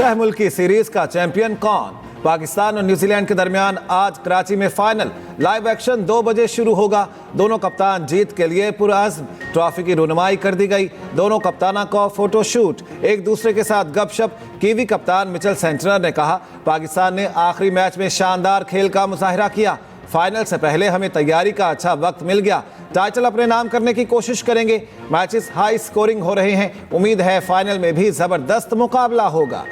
16 मुल्की सीरीज का चैंपियन कौन? पाकिस्तान और न्यूजीलैंड के दरमियान आज कराची में फाइनल। लाइव एक्शन 2 बजे शुरू होगा। दोनों कप्तान जीत के लिए पुरअज़्म। ट्रॉफी की रुनमाई कर दी गई। दोनों कप्तानों को फोटो शूट, एक दूसरे के साथ गपशप। कीवी कप्तान मिचेल सेंटनर ने कहा, पाकिस्तान ने आखिरी मैच में शानदार खेल का मुजाहिरा किया। फाइनल से पहले हमें तैयारी का अच्छा वक्त मिल गया। टाइटल अपने नाम करने की कोशिश करेंगे। मैचेस हाई स्कोरिंग हो रहे हैं। उम्मीद है फाइनल में भी जबरदस्त मुकाबला होगा।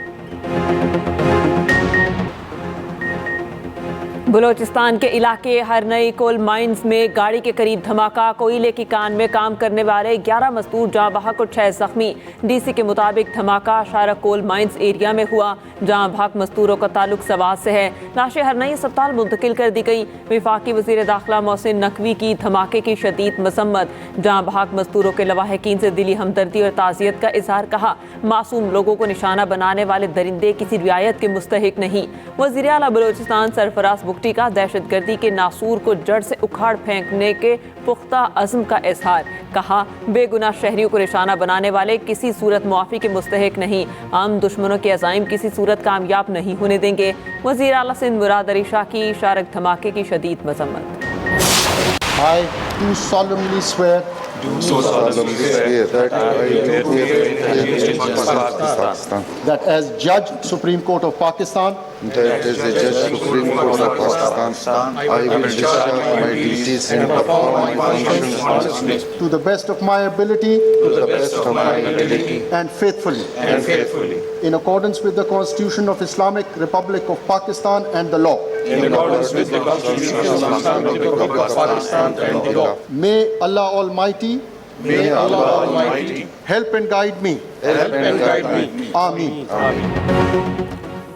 बलूचिस्तान के इलाके हरनई कोल माइंस में गाड़ी के करीब धमाका। कोयले की कान में काम करने वाले 11 मजदूर जहां बहक और 6 जख्मी। डीसी के मुताबिक धमाका शारा कोल माइंस एरिया में हुआ, जहां बहक मजदूरों का ताल्लुक सवात से है। लाशें हरनई अस्पताल मुंतकिल कर दी गई। वफाकी वज़ीर दाखिला मोहसिन नकवी की धमाके की शदीद मसम्मत। जहां बहक मजदूरों के लवाहिकीन से दिली हमदर्दी और ताज़ियत का इजहार। कहा, मासूम लोगों को निशाना बनाने वाले दरिंदे किसी रियायत के मुस्तहिक नहीं। वज़ीर आला बलूचिस्तान सरफराज बुगटी का दहशतगर्दी के नासूर को जड़ से उखाड़ फेंकने के पुख्ता अज़्म का इजहार। कहा, बेगुनाह शहरियों को निशाना बनाने वाले किसी सूरत मुआफ़ी के मुस्तहिक नहीं। आम दुश्मनों के अज़ाइम किसी सूरत कामयाब नहीं होने देंगे। वज़ीर आला सिंध मुराद अली शाह की शारक धमाके की शदीद मज़म्मत। I do solemnly swear that as Judge Supreme Court of Pakistan, I will discharge my duties and perform my functions to the best of my ability and faithfully in accordance with the Constitution of Islamic Republic of Pakistan and the law. May Allah Almighty help and guide me. Ameen.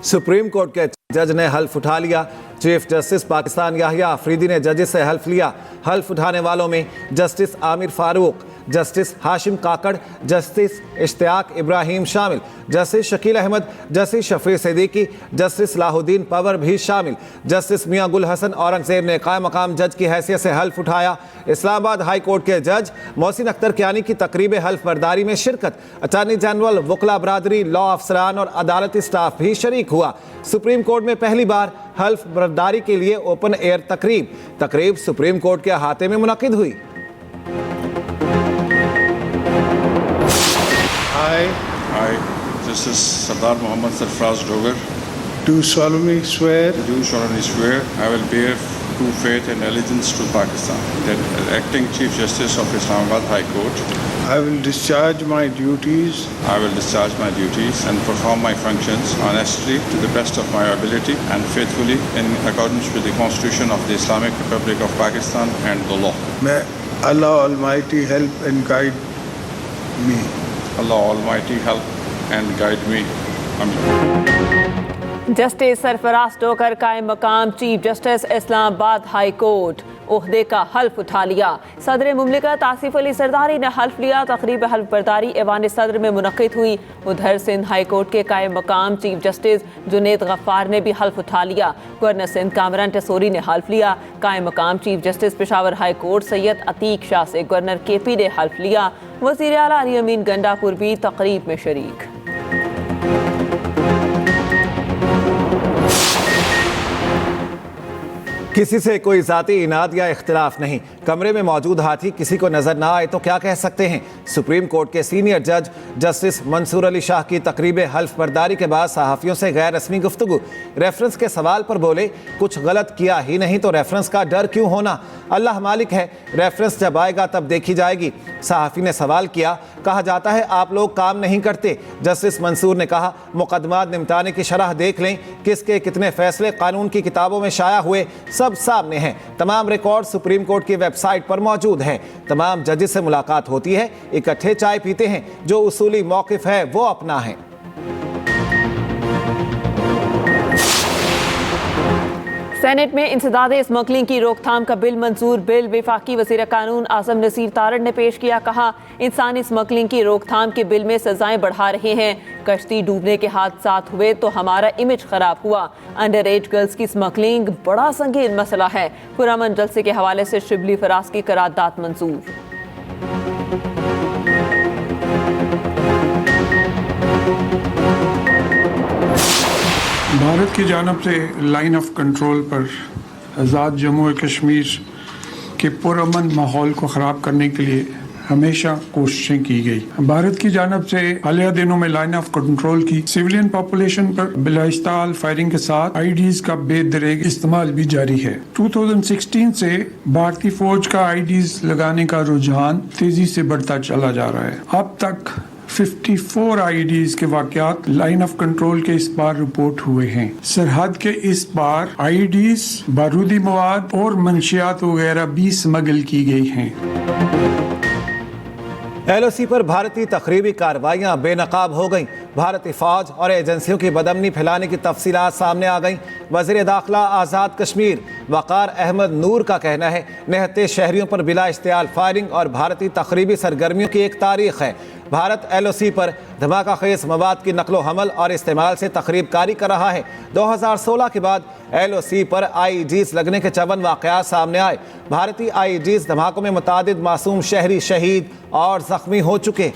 Supreme court के जज ने हल्फ उठा लिया। Chief justice Pakistan Yahya Afridi ने जजेस से हल्फ लिया। हल्फ उठाने वालों में justice Aamir Farooq, justice Hashim Kakar, justice Ishtiaq Ibrahim शामिल, justice Shakeel Ahmed, justice Shafi Siddiqui, justice Salahuddin Panwar भी शामिल। जस्टिस मियां गुल हसन औरंगजेब ने कायम मकाम जज की हैसियत से हल्फ उठाया। इस्लामाबाद हाई कोर्ट के जज मोहसिन अख्तर कियानी की तकरीब हल्फ बर्दारी में शिरकत। अटॉर्नी जनरल, वकला बरादरी, लॉ अफसरान और अदालती स्टाफ भी शरीक हुआ। सुप्रीम कोर्ट में पहली बार हल्फ बर्दारी के लिए ओपन एयर तकरीब सुप्रीम कोर्ट के अहाते में मुनक्किद हुई। I, this is Sardar Mohammad Sarfraz Dogar. Do solemnly swear I will bear true faith and allegiance to Pakistan, that acting Chief Justice of Islamabad High Court, I will discharge my duties and perform my functions honestly to the best of my ability and faithfully in accordance with the Constitution of the Islamic Republic of Pakistan and the law. May Allah Almighty help and guide me. Allah Almighty help and guide me. Amen. Justice Sarfaraz Dogar कायम मकाम chief justice Islamabad high court ओहदे का हल्फ उठा लिया। सदर मुमलिकत आसिफ अली सरदारी ने हल्फ लिया। तकरीब हल्फ बर्दारी ऐवान सदर में मुनक्किद हुई। उधर सिंध हाई कोर्ट के कायम मकाम चीफ जस्टिस जुनेद गफ्फार ने भी हल्फ उठा लिया। गवर्नर सिंध कामरान टेसोरी ने हल्फ लिया। कायम मकाम chief justice Peshawar high court Syed Atiq Shah से गवर्नर KP ने हल्फ लिया। वज़ीर आला अली अमीन गंडापुर भी तकरीब में शरीक। किसी से कोई ज़ाती इनाद या इख्तिलाफ नहीं। कमरे में मौजूद हाथी किसी को नजर ना आए तो क्या कह सकते हैं। सुप्रीम कोर्ट के सीनियर जज जस्टिस मंसूर अली शाह की तकरीब हल्फ बर्दारी के बाद सहाफ़ियों से गैर रस्मी गुफ्तगू। रेफरेंस के सवाल पर बोले, कुछ गलत किया ही नहीं तो रेफरेंस का डर क्यों होना। अल्लाह मालिक है, रेफरेंस जब आएगा तब देखी जाएगी। सहाफ़ी ने सवाल किया, कहा जाता है आप लोग काम नहीं करते। जस्टिस मंसूर ने कहा, मुकदमात निमटाने की शरह देख लें, किसके कितने फैसले कानून की किताबों में शाया हुए, सब सामने हैं। तमाम रिकॉर्ड सुप्रीम कोर्ट की वेबसाइट पर मौजूद हैं। तमाम जजेस से मुलाकात होती है, इकट्ठे चाय पीते हैं, जो उसूली मौक़िफ़ है वो अपना है। सेनेट में इंसदाद स्मगलिंग की रोकथाम का बिल मंजूर। बिल वफाकी वज़ीर कानून आज़म नसीर तारड़ ने पेश किया। कहा, इंसानी स्मगलिंग की रोकथाम के बिल में सजाएं बढ़ा रहे हैं। कश्ती डूबने के हादसात हुए तो हमारा इमेज खराब हुआ। अंडर एज गर्ल्स की स्मगलिंग बड़ा संगीन मसला है। पुरअमन जलसे के हवाले से शिबली फराज की करारदाद मंजूर। भारत की जानब से लाइन ऑफ कंट्रोल पर आज़ाद जम्मू और कश्मीर के पुरअमन माहौल को ख़राब करने के लिए हमेशा कोशिशें की गई। भारत की जानब से हालिया दिनों में लाइन ऑफ कंट्रोल की सिविलियन पॉपुलेशन पर बिलाइस्ताल फायरिंग के साथ आईडीज का बेदरेग इस्तेमाल भी जारी है। 2016 से भारतीय फौज का आईडीज लगाने का रुझान तेजी से बढ़ता चला जा रहा है। अब तक 54 आईडीज के वाकयात लाइन ऑफ कंट्रोल के इस पार रिपोर्ट हुए हैं। सरहद के इस पार आईडीज, बारूदी मवाद और मंशियात वगैरह भी स्मगल की गई हैं। LOC पर भारतीय तकरीबी कार्रवाइयाँ बेनकाब हो गईं। भारतीय फौज और एजेंसियों की बदअमनी फैलाने की तफसीलात सामने आ गईं। वज़ीर दाखिला आज़ाद कश्मीर वक़ार अहमद नूर का कहना है, निहत्ते शहरियों पर बिला इश्तियाल फायरिंग और भारतीय तकरीबी सरगर्मियों की एक तारीख है। भारत LOC पर धमाका खेज मवाद की नकलो हमल और इस्तेमाल से तकरीब कारी कर रहा है। 2016 के बाद LOC पर IEDs लगने के 54 वाक़यात सामने आए। भारतीय IEDs धमाकों में मुतादिद मासूम शहरी शहीद और जख्मी हो चुके।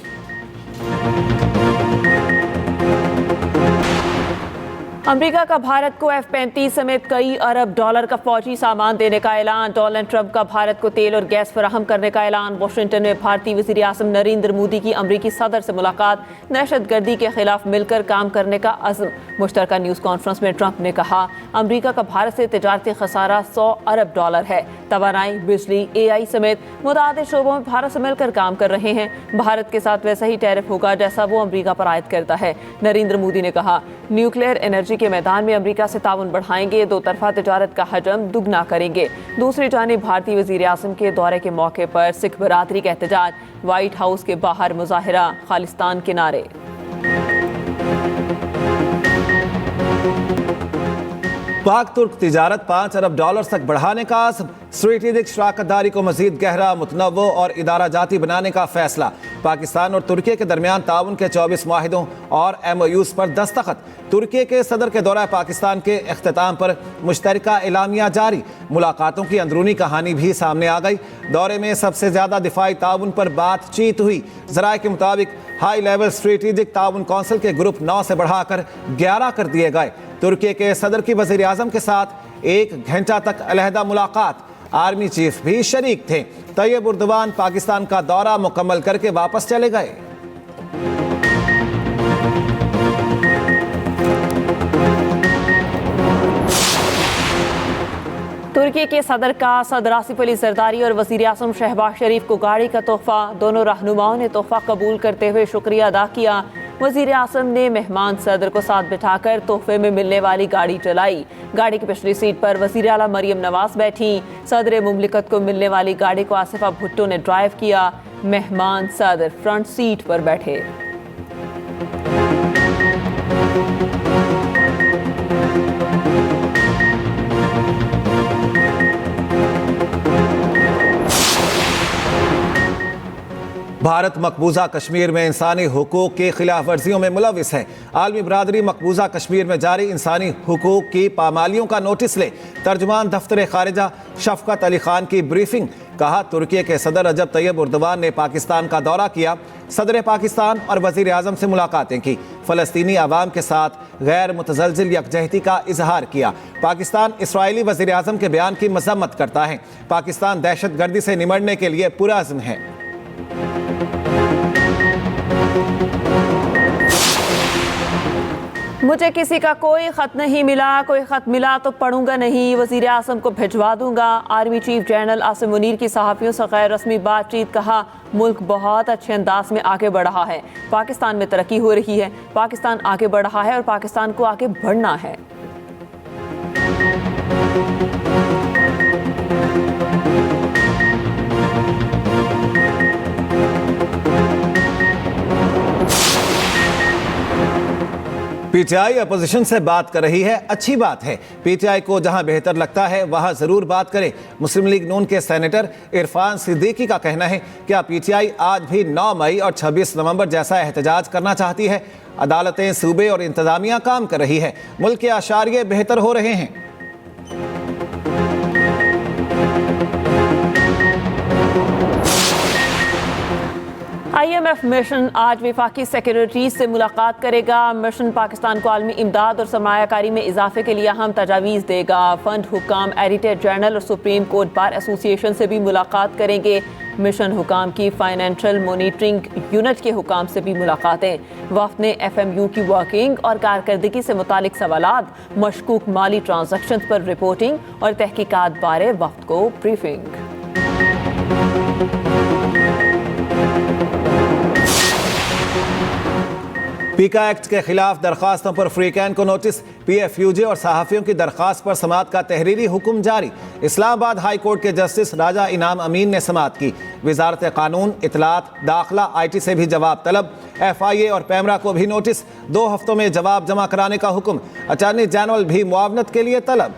अमेरिका का भारत को F-35 समेत कई अरब डॉलर का फौजी सामान देने का ऐलान। डोनाल्ड ट्रंप का भारत को तेल और गैस फराहम करने का ऐलान। वाशिंगटन में भारतीय वज़ीर आज़म नरेंद्र मोदी की अमेरिकी सदर से मुलाकात। दहशतगर्दी के खिलाफ मिलकर काम करने का अज़्म। मुश्तरका न्यूज़ कॉन्फ्रेंस में ट्रंप ने कहा, अमेरिका का भारत से तिजारती खसारा 100 अरब डॉलर है। तवानाई, बिजली, AI समेत मुतादिद शोबों में भारत से मिलकर काम कर रहे हैं। भारत के साथ वैसा ही टैरिफ होगा जैसा वो अमेरिका पर आयद करता है। नरेंद्र मोदी ने कहा, न्यूक्लियर एनर्जी के मैदान में अमेरिका से ताउन बढ़ाएंगे, दो तरफा तिजारत का हजम दुगना करेंगे। दूसरी जानिब भारतीय वज़ीर आज़म के दौरे के मौके पर सिख बरादरी का एहतजाज। व्हाइट हाउस के बाहर मुजाहिरा, खालिस्तान के नारे। पाक तुर्क तिजारत 5 अरब डॉलर तक बढ़ाने का आज़म। स्ट्रेटेजिक शराकतदारी को मजीद गहरा, मुतनव्वो और इदारा जाती बनाने का फैसला। पाकिस्तान और तुर्की के दरमियान ताउन के 24 माहिदों और MOUs पर दस्तखत। तुर्की के सदर के दौरा पाकिस्तान के इख्तिताम पर मुश्तरका एलामिया जारी। मुलाकातों की अंदरूनी कहानी भी सामने आ गई। दौरे में सबसे ज़्यादा दिफाई ताउन पर बातचीत हुई। ज़राए के मुताबिक हाई लेवल स्ट्रेटेजिक ताउन कौंसिल के ग्रुप 9 से बढ़ाकर 11 कर दिए गए। तुर्की के सदर की वज़ीर आज़म के साथ 1 घंटा तक अलहदा मुलाकात। आर्मी चीफ भी शरीक थे। तैयब उर्दवान पाकिस्तान का दौरा मुकम्मल करके वापस चले गए। तुर्की के सदर का सदर आसिफ अली जरदारी और वज़ीर आज़म शहबाज शरीफ को गाड़ी का तोहफा। दोनों रहनुमाओं ने तोहफा कबूल करते हुए शुक्रिया अदा किया। वज़ीर आज़म ने मेहमान सदर को साथ बिठाकर तोहफे में मिलने वाली गाड़ी चलाई। गाड़ी की पिछली सीट पर वज़ीर आला मरियम नवाज बैठी। सदर मुमलिकत को मिलने वाली गाड़ी को आसिफा भुट्टो ने ड्राइव किया। मेहमान सदर फ्रंट सीट पर बैठे। भारत मकबूजा कश्मीर में इंसानी हुकूक की खिलाफ वर्जियों में मुलविस है। आलमी बरादरी मकबूजा कश्मीर में जारी इंसानी हुकूक की पामालियों का नोटिस ले। तर्जुमान दफ्तर खारिजा शफकत अली खान की ब्रीफिंग। कहा, तुर्की के सदर रजब तैयब उर्दवान ने पाकिस्तान का दौरा किया। सदर पाकिस्तान और वज़ीर आज़म से मुलाकातें की। फ़लस्तीनी अवाम के साथ गैर मुतज़लज़िल यकजहती का इजहार किया। पाकिस्तान इसराइली वज़ीर आज़म के बयान की मज़म्मत करता है। पाकिस्तान दहशत गर्दी से निमटने के लिए पुरअज़्म है। मुझे किसी का कोई ख़त नहीं मिला, कोई ख़त मिला तो पढ़ूंगा नहीं, वज़ीर आज़म को भिजवा दूंगा। Army chief general Asim Munir की सहाफ़ियों से गैर रस्मी बातचीत। कहा, मुल्क बहुत अच्छे अंदाज में आगे बढ़ रहा है। पाकिस्तान में तरक्की हो रही है। पाकिस्तान आगे बढ़ रहा है और पाकिस्तान को आगे बढ़ना है। PTI अपोजिशन से बात कर रही है, अच्छी बात है। PTI को जहां बेहतर लगता है वहां जरूर बात करे। मुस्लिम लीग नून के सेनेटर इरफान सिद्दीकी का कहना है, क्या PTI आज भी 9 मई और 26 नवंबर जैसा एहतजाज करना चाहती है? अदालतें, सूबे और इंतजामिया काम कर रही है। मुल्क के आशारिये बेहतर हो रहे हैं। IMF मिशन आज वफाकी सेक्रेटरी से मुलाकात करेगा। मिशन पाकिस्तान को आलमी इमदाद और सरमायाकारी में इजाफे के लिए अहम तजावीज़ देगा। फंड हुकाम, एडिटर जनरल और सुप्रीम कोर्ट बार एसोसिएशन से भी मुलाकात करेंगे। मिशन हुकाम की फाइनेंशियल मॉनिटरिंग यूनिट के हुकाम से भी मुलाकातें। वफ्द ने FMU की वर्किंग और कारकर्दगी से मुतालिक सवालात, मशकूक माली ट्रांजैक्शंस पर रिपोर्टिंग और तहकीकात बारे वफ्द को ब्रीफिंग। पीका एक्ट के खिलाफ दरखास्तों पर फ्रीकैन को नोटिस। PFUJ और सहाफ़ियों की दरखास्त पर समाअत का तहरीरी हुक्म जारी। इस्लामाबाद हाई कोर्ट के जस्टिस राजा इनाम अमीन ने समाअत की। वजारत कानून, इतलात, दाखिला, IT से भी जवाब तलब। FIA और पैमरा को भी नोटिस। 2 हफ्तों में जवाब जमा कराने का हुक्म। अटॉर्नी जनरल भी मुआवनत के लिए तलब।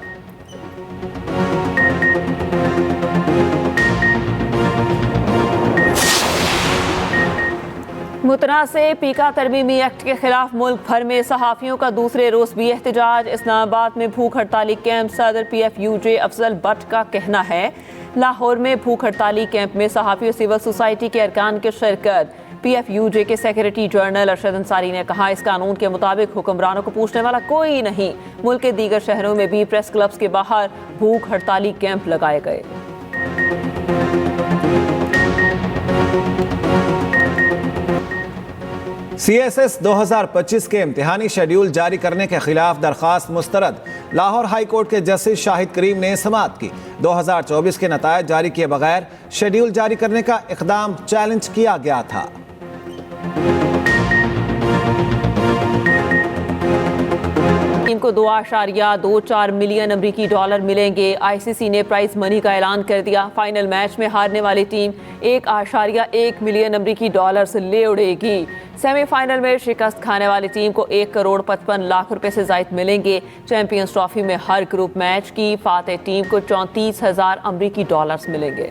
मुतना से पीका तरमीमी एक्ट के खिलाफ मुल्क भर में सहाफ़ियों का दूसरे रोज़ भी एहतजाज। इस्लामाबाद में भूख हड़ताली कैंप। सदर PFUJ अफजल भट्ट का कहना है लाहौर में भूख हड़ताली कैंप में सहाफ़ी और सिविल सोसाइटी के अरकान की शिरकत। PFUJ के सेक्रेटरी जनरल अरशद अंसारी ने कहा, इस कानून के मुताबिक हुक्मरानों को पूछने वाला कोई नहीं। मुल्क के दीगर शहरों में भी प्रेस क्लब्स के बाहर भूख हड़ताली कैंप लगाए गए। CSS 2025 के इम्तिहानी शेड्यूल जारी करने के खिलाफ दरखास्त मुस्तरद। लाहौर हाई कोर्ट के जस्टिस शाहिद करीम ने समाअत की। 2024 के नतायज जारी किए बगैर शेड्यूल जारी करने का इकदाम चैलेंज किया गया था। टीम को $2.24 मिलियन अमरीकी डॉलर मिलेंगे। ICC ने प्राइज मनी का ऐलान कर दिया। फाइनल मैच में हारने वाली टीम $1.1 मिलियन अमरीकी डॉलर से ले उड़ेगी। सेमीफाइनल में शिकस्त खाने वाली टीम को 1.55 करोड़ रुपए से ज़ायद मिलेंगे। चैंपियंस ट्रॉफी में हर ग्रुप मैच की फातेह टीम को $34,000 अमरीकी डॉलर्स मिलेंगे।